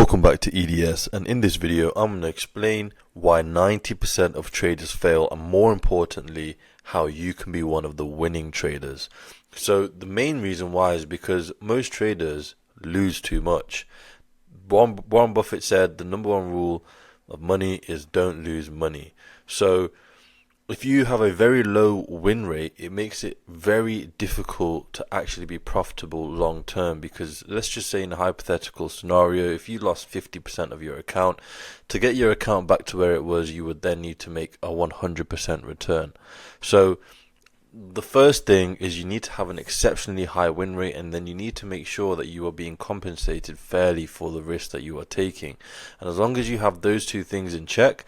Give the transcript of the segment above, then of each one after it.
Welcome back to EDS, and in this video I'm going to explain why 90% of traders fail, and more importantly how you can be one of the winning traders. So the main reason why is because most traders lose too much. Warren Buffett said the number one rule of money is don't lose money. So if you have a very low win rate, it makes it very difficult to actually be profitable long term, because let's just say in a hypothetical scenario, if you lost 50% of your account, to get your account back to where it was, you would then need to make a 100% return. So the first thing is you need to have an exceptionally high win rate, and then you need to make sure that you are being compensated fairly for the risk that you are taking. And as long as you have those two things in check,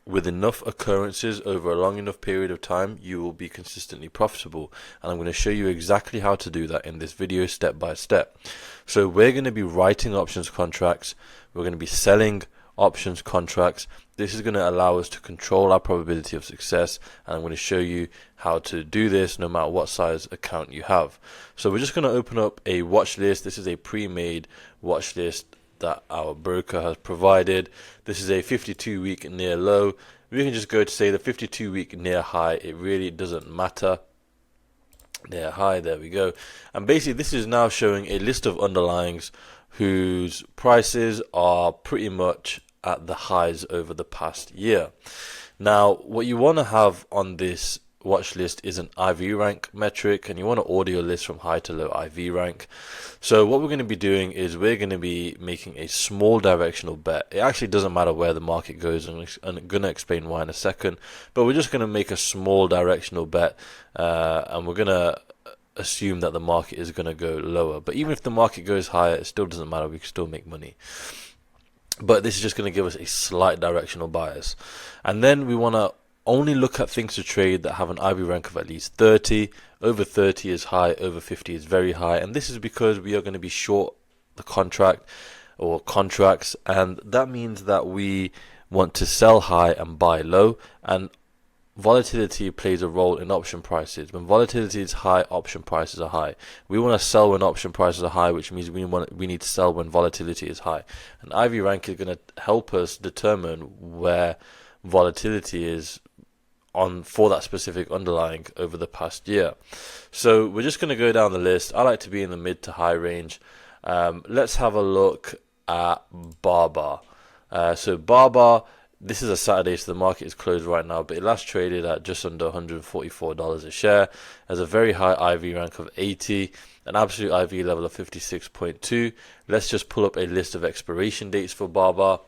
with enough occurrences over a long enough period of time, you will be consistently profitable. And I'm going to show you exactly how to do that in this video step by step. So we're going to be writing options contracts, we're going to be selling options contracts. This is going to allow us to control our probability of success, and I'm going to show you how to do this no matter what size account you have. So we're just going to open up a watch list. This is a pre-made watch list that our broker has provided. This is a 52-week near low. We can just go to say the 52-week near high. It really doesn't matter. Near high, there we go. And basically this is now showing a list of underlyings whose prices are pretty much at the highs over the past year. Now what you want to have on this watch list is an IV rank metric, and you want to order your list from high to low IV rank. So what we're going to be doing is we're going to be making a small directional bet. It actually doesn't matter where the market goes, and I'm going to explain why in a second, but we're just going to make a small directional bet, and we're going to assume that the market is going to go lower. But even if the market goes higher, it still doesn't matter, we can still make money. But this is just going to give us a slight directional bias. And then we want to only look at things to trade that have an IV rank of at least 30. Over 30 is high, over 50 is very high, and this is because we are going to be short the contract or contracts, and that means that we want to sell high and buy low, and volatility plays a role in option prices. When volatility is high, option prices are high. We want to sell when option prices are high, which means we need to sell when volatility is high. And IV rank is going to help us determine where volatility is for that specific underlying over the past year. So we're just going to go down the list. I like to be in the mid to high range. Let's have a look at BABA. So BABA, this is a Saturday, so the market is closed right now, but it last traded at just under $144 a share. Has a very high IV rank of 80, an absolute IV level of 56.2. Let's just pull up a list of expiration dates for BABA,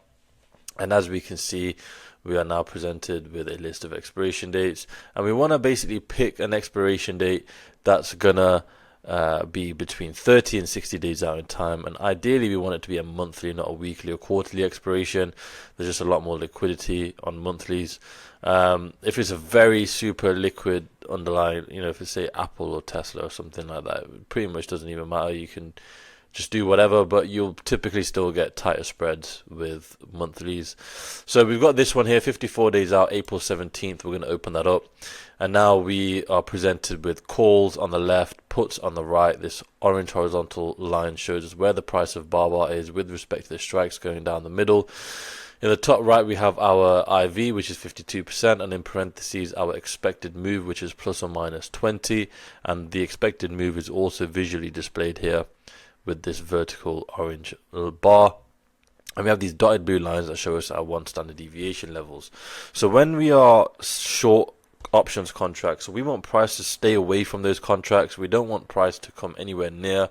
and as we can see, we are now presented with a list of expiration dates, and we want to basically pick an expiration date that's gonna be between 30 and 60 days out in time, and ideally we want it to be a monthly, not a weekly or quarterly expiration. There's just a lot more liquidity on monthlies. If it's a very super liquid underlying, if it's say Apple or Tesla or something like that, it pretty much doesn't even matter. You can just do whatever, but you'll typically still get tighter spreads with monthlies. So we've got this one here, 54 days out, April 17th. We're going to open that up, and now we are presented with calls on the left, puts on the right. This orange horizontal line shows us where the price of BABA is with respect to the strikes going down the middle. In the top right, we have our IV, which is 52%, and in parentheses, our expected move, which is plus or minus 20, and the expected move is also visually displayed here with this vertical orange bar. And we have these dotted blue lines that show us our 1 standard deviation levels. So when we are short options contracts, we want price to stay away from those contracts. We don't want price to come anywhere near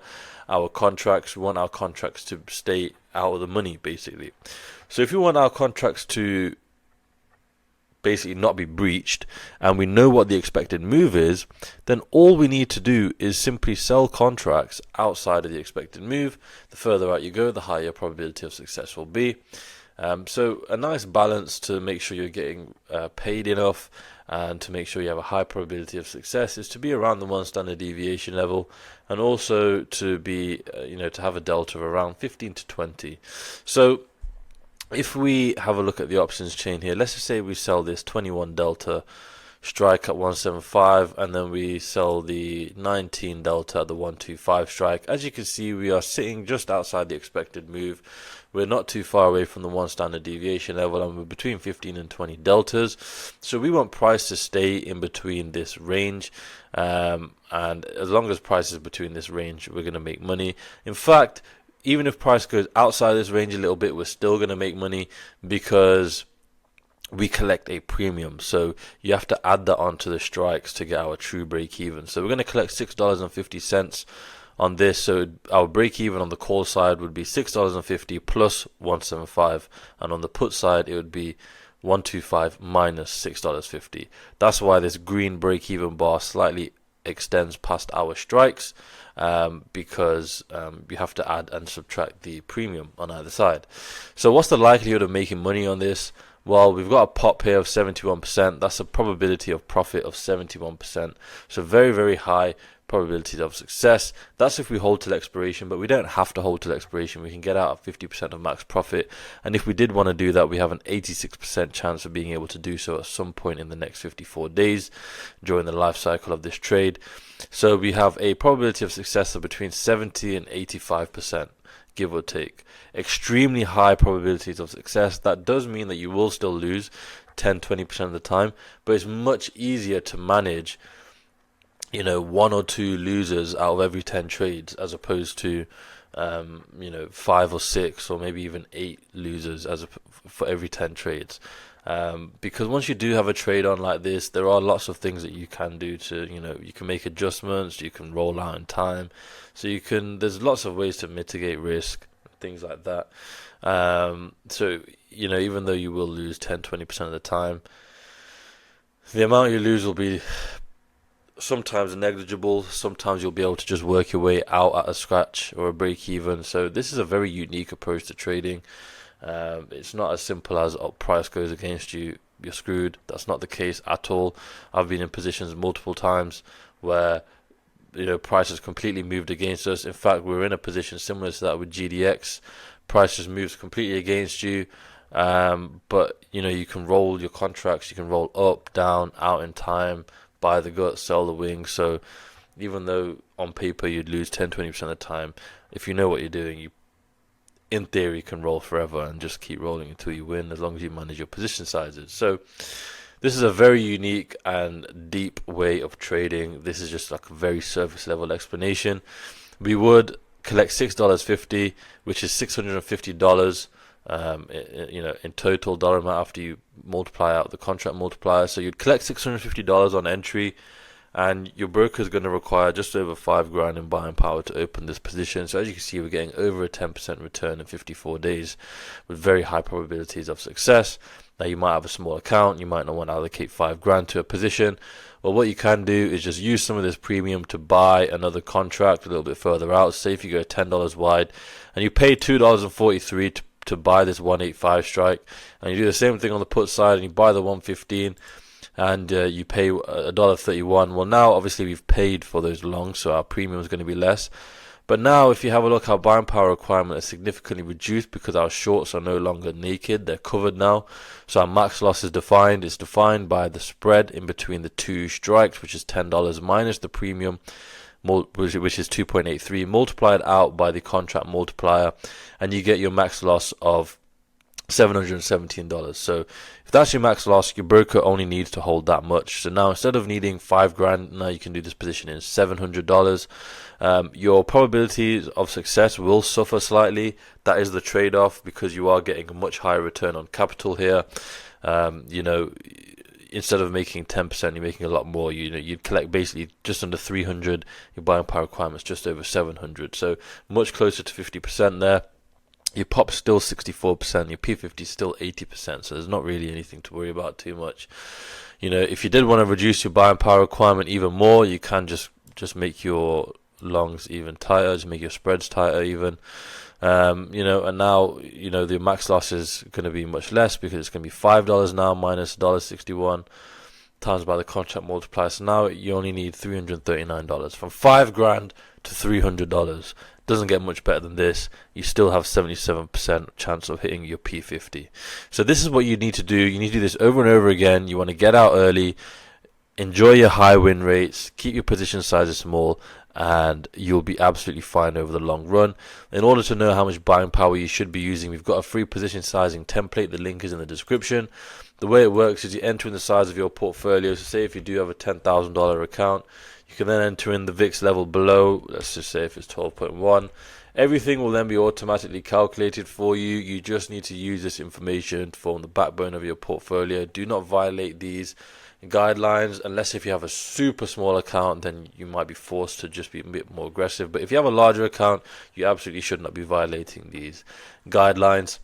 our contracts. We want our contracts to stay out of the money, basically. So if we want our contracts to basically not be breached, and we know what the expected move is, then all we need to do is simply sell contracts outside of the expected move. The further out you go, the higher your probability of success will be. So a nice balance to make sure you're getting paid enough and to make sure you have a high probability of success is to be around the 1 standard deviation level, and also to be to have a delta of around 15 to 20. So if we have a look at the options chain here, let's just say we sell this 21 delta strike at 175, and then we sell the 19 delta at the 125 strike. As you can see, we are sitting just outside the expected move. We're not too far away from the one standard deviation level, and we're between 15 and 20 deltas. So we want price to stay in between this range, and as long as price is between this range, we're going to make money. In fact, even if price goes outside this range a little bit, we're still going to make money because we collect a premium. So you have to add that onto the strikes to get our true break even. So we're going to collect $6.50 on this. So our break even on the call side would be $6.50 plus 175, and on the put side it would be 125 minus $6.50. That's why this green break even bar slightly extends past our strikes, because you have to add and subtract the premium on either side. So what's the likelihood of making money on this? Well, we've got a pop here of 71%. That's a probability of profit of 71%. So very, very high probabilities of success. That's if we hold till expiration, but we don't have to hold till expiration. We can get out at 50% of max profit. And if we did want to do that, we have an 86% chance of being able to do so at some point in the next 54 days during the life cycle of this trade. So we have a probability of success of between 70 and 85%. Give or take. Extremely high probabilities of success. That does mean that you will still lose 10-20% of the time, but it's much easier to manage, you know, 1 or 2 losers out of every 10 trades as opposed to 5 or 6 or maybe even 8 losers for every 10 trades. Because once you do have a trade on like this, there are lots of things that you can do to, you can make adjustments, you can roll out in time, so there's lots of ways to mitigate risk, things like that. So, even though you will lose 10-20% of the time, the amount you lose will be sometimes negligible. Sometimes you'll be able to just work your way out at a scratch or a break even. So this is a very unique approach to trading. It's not as simple as price goes against you, you're screwed. That's not the case at all. I've been in positions multiple times where price has completely moved against us. In fact, we're in a position similar to that with GDX. Price just moves completely against you, but you can roll your contracts. You can roll up, down, out in time, buy the gut, sell the wing. So even though on paper you'd lose 10-20% of the time, if you know what you're doing, you in theory can roll forever and just keep rolling until you win, as long as you manage your position sizes. So this is a very unique and deep way of trading. This is just like a very surface level explanation. We would collect $6.50, which is $650 in total dollar amount after you multiply out the contract multiplier. So you'd collect $650 on entry, and your broker is going to require just over $5,000 in buying power to open this position. So as you can see, we're getting over a 10% return in 54 days with very high probabilities of success. Now you might have a small account, you might not want to allocate $5,000 to a position. Well, what you can do is just use some of this premium to buy another contract a little bit further out. Say if you go $10 wide and you pay $2.43 to buy this 185 strike, and you do the same thing on the put side and you buy the 115 and you pay $1.31. Well, now obviously we've paid for those longs, so our premium is going to be less. But now if you have a look, our buying power requirement is significantly reduced because our shorts are no longer naked, they're covered now. So our max loss is defined. It's defined by the spread in between the two strikes, which is $10 minus the premium, which is 2.83, multiplied out by the contract multiplier, and you get your max loss of $717. So if that's your max loss, your broker only needs to hold that much. So now instead of needing $5,000, now you can do this position in $700. Your probabilities of success will suffer slightly. That is the trade-off, because you are getting a much higher return on capital here. Instead of making 10%, you're making a lot more. You'd collect basically just under 300. Your buying power requirement's just over 700. So much closer to 50% there. Your pop's still 64%, your P50 is still 80%, so there's not really anything to worry about too much. If you did want to reduce your buying power requirement even more, you can just make your longs even tighter, just make your spreads tighter even. And now, the max loss is going to be much less, because it's going to be $5 now minus $1.61 times by the contract multiplier. So now you only need $339. From $5,000 to $300. Doesn't get much better than this. You still have 77% chance of hitting your P50. So this is what you need to do. You need to do this over and over again. You want to get out early. enjoy your high win rates, keep your position sizes small, and you'll be absolutely fine over the long run. In order to know how much buying power you should be using, we've got a free position sizing template. The link is in the description. The way it works is you enter in the size of your portfolio. So say if you do have a $10,000 account, you can then enter in the VIX level below. Let's just say if it's 12.1. Everything will then be automatically calculated for you. You just need to use this information to form the backbone of your portfolio. Do not violate these guidelines unless if you have a super small account, then you might be forced to just be a bit more aggressive. But if you have a larger account, you absolutely should not be violating these guidelines.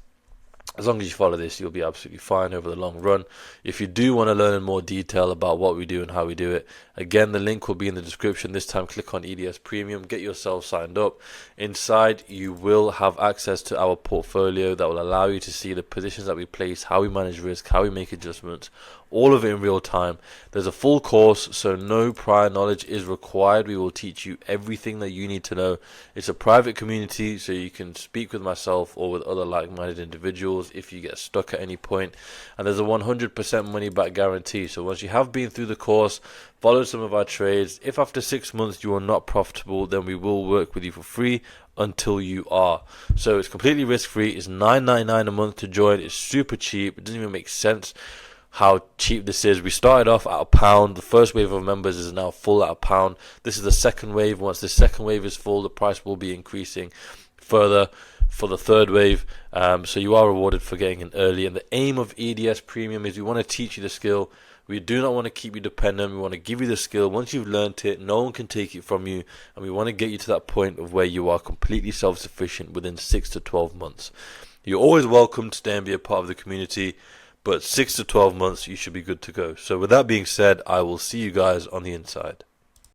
As long as you follow this, you'll be absolutely fine over the long run. If you do want to learn in more detail about what we do and how we do it, again, the link will be in the description. This time, click on EDS Premium, get yourself signed up. Inside, you will have access to our portfolio that will allow you to see the positions that we place, how we manage risk, how we make adjustments, all of it in real time. There's a full course, so no prior knowledge is required. We will teach you everything that you need to know. It's a private community, so you can speak with myself or with other like-minded individuals if you get stuck at any point. And there's a 100% money back guarantee. So once you have been through the course, follow some of our trades, if after 6 months you are not profitable, then we will work with you for free until you are. So it's completely risk-free. It's $9.99 a month to join. It's super cheap. It doesn't even make sense how cheap this is. We started off at £1. The first wave of members is now full at £1. This is the second wave. Once the second wave is full, the price will be increasing further for the third wave. So you are rewarded for getting in early. And the aim of EDS Premium is we want to teach you the skill. We do not want to keep you dependent. We want to give you the skill. Once you've learned it, no one can take it from you. And we want to get you to that point of where you are completely self-sufficient within 6 to 12 months. You're always welcome to stay and be a part of the community. But 6 to 12 months, you should be good to go. So with that being said, I will see you guys on the inside.